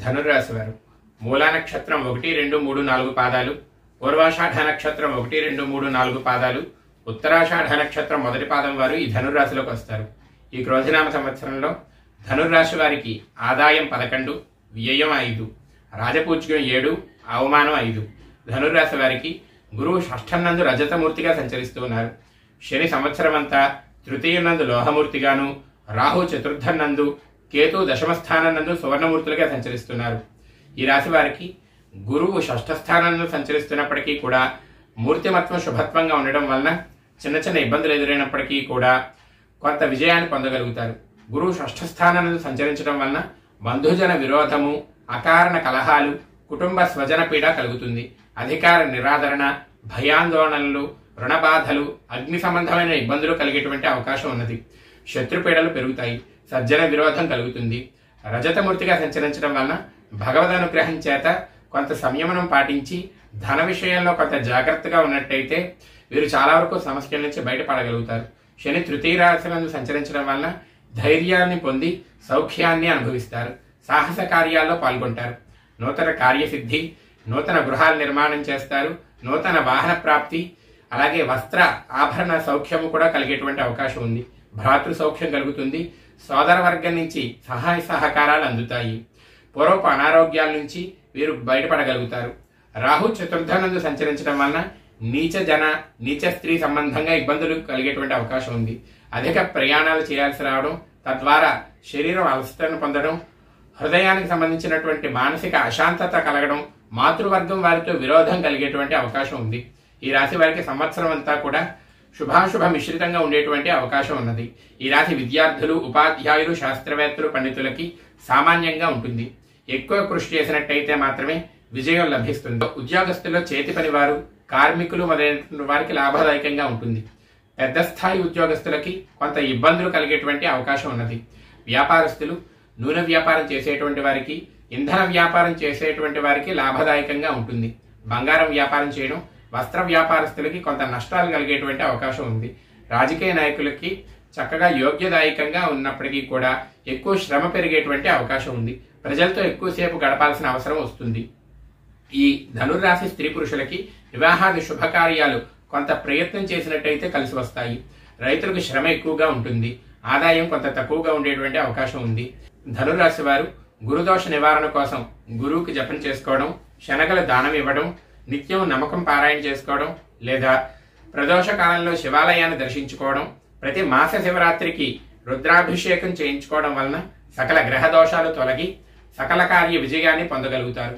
ధనుర్రాశి వారు మూలా నక్షత్రం 1, 2, 3, 4 పాదాలు, పూర్వాషాఢ నక్షత్రం 1, 2, 3, 4 పాదాలు, ఉత్తరాషాఢ నక్షత్రం మొదటి పాదం వారు ఈ ధనుర్రాశిలోకి వస్తారు. ఈ క్రోధినామ సంవత్సరంలో ధనుర్రాశి వారికి ఆదాయం 11, వ్యయం 5, రాజపూజ్యం 7, అవమానం 5. ధనుర్రాశి వారికి గురువు షష్ఠంనందు రజతమూర్తిగా సంచరిస్తూ ఉన్నారు. శని సంవత్సరం అంతా తృతీయనందు లోహమూర్తిగాను, రాహు చతుర్థనందు, కేతు దశమస్థానందు సువర్ణమూర్తులుగా సంచరిస్తున్నారు. ఈ రాశి వారికి గురువు షష్ఠ స్థానంలో సంచరిస్తున్నప్పటికీ కూడా మూర్తిమత్వం శుభత్వంగా ఉండడం వలన చిన్న చిన్న ఇబ్బందులు ఎదురైనప్పటికీ కూడా కొంత విజయాన్ని పొందగలుగుతారు. గురువు షష్ఠ స్థానంలో సంచరించడం వలన బంధుజన విరోధము, అకారణ కలహాలు, కుటుంబ స్వజన పీడ కలుగుతుంది. అధికార నిరాదరణ, భయాందోళనలు, రుణబాధలు, అగ్ని సంబంధమైన ఇబ్బందులు కలిగేటువంటి అవకాశం ఉన్నది. శత్రుపీడలు పెరుగుతాయి. సజ్జన విరోధం కలుగుతుంది. రజతమూర్తిగా సంచరించడం వలన భగవద్ అనుగ్రహం చేత కొంత సంయమనం పాటించి ధన విషయంలో కొంత జాగ్రత్తగా ఉన్నట్టయితే వీరు చాలా వరకు సమస్యల నుంచి బయటపడగలుగుతారు. శని తృతీయ రాశినందు సంచరించడం వలన ధైర్యాన్ని పొంది సౌఖ్యాన్ని అనుభవిస్తారు. సాహస కార్యాల్లో పాల్గొంటారు. నూతన కార్యసిద్ధి, నూతన గృహాల నిర్మాణం చేస్తారు. నూతన వాహన ప్రాప్తి, అలాగే వస్త్ర ఆభరణ సౌఖ్యము కూడా కలిగేటువంటి అవకాశం ఉంది. భ్రాతృ సౌఖ్యం కలుగుతుంది. సోదర వర్గం నుంచి సహాయ సహకారాలు అందుతాయి. పూర్వపు అనారోగ్యాల నుంచి వీరు బయటపడగలుగుతారు. రాహు చతుర్థనందు సంచరించడం వలన నీచ స్త్రీ సంబంధంగా ఇబ్బందులు కలిగేటువంటి అవకాశం ఉంది. అధిక ప్రయాణాలు చేయాల్సి రావడం, తద్వారా శరీరం అలసటను పొందడం, హృదయానికి సంబంధించినటువంటి మానసిక అశాంతత కలగడం, మాతృవర్గం వారితో విరోధం కలిగేటువంటి అవకాశం ఉంది. ఈ రాశి వారికి సంవత్సరం అంతా కూడా శుభాశుభ మిశ్రితంగా ఉండేటువంటి అవకాశం ఉన్నది. ఈ రాశి విద్యార్థులు, ఉపాధ్యాయులు, శాస్త్రవేత్తలు, పండితులకి సామాన్యంగా ఉంటుంది. ఎక్కువ కృషి చేసినట్టయితే మాత్రమే విజయం లభిస్తుంది. ఉద్యోగస్తుల్లో చేతి పని వారు, కార్మికులు మొదలైన వారికి లాభదాయకంగా ఉంటుంది. పెద్ద స్థాయి ఉద్యోగస్తులకి కొంత ఇబ్బందులు కలిగేటువంటి అవకాశం ఉన్నది. వ్యాపారస్తులు, నూనె వ్యాపారం చేసేటువంటి వారికి, ఇంధన వ్యాపారం చేసేటువంటి వారికి లాభదాయకంగా ఉంటుంది. బంగారం వ్యాపారం చేయడం, వస్త్ర వ్యాపారస్తులకి కొంత నష్టాలు కలిగేటువంటి అవకాశం ఉంది. రాజకీయ నాయకులకి చక్కగా యోగ్యదాయకంగా ఉన్నప్పటికీ కూడా ఎక్కువ శ్రమ పెరిగేటువంటి అవకాశం ఉంది. ప్రజలతో ఎక్కువసేపు గడపాల్సిన అవసరం వస్తుంది. ఈ ధనుర్రాశి స్త్రీ పురుషులకి వివాహాది శుభకార్యాలు కొంత ప్రయత్నం చేసినట్టయితే కలిసి వస్తాయి. రైతులకు శ్రమ ఎక్కువగా ఉంటుంది. ఆదాయం కొంత తక్కువగా ఉండేటువంటి అవకాశం ఉంది. ధనుర్రాశి వారు గురుదోష నివారణ కోసం గురువుకి జపం చేసుకోవడం, శనగల దానం ఇవ్వడం, నిత్యం నమ్మకం పారాయణ చేసుకోవడం, లేదా ప్రదోష కాలంలో శివాలయాన్ని దర్శించుకోవడం, ప్రతి మాస శివరాత్రికి రుద్రాభిషేకం చేయించుకోవడం వలన సకల గ్రహ దోషాలు తొలగి సకల కార్య విజయాన్ని పొందగలుగుతారు.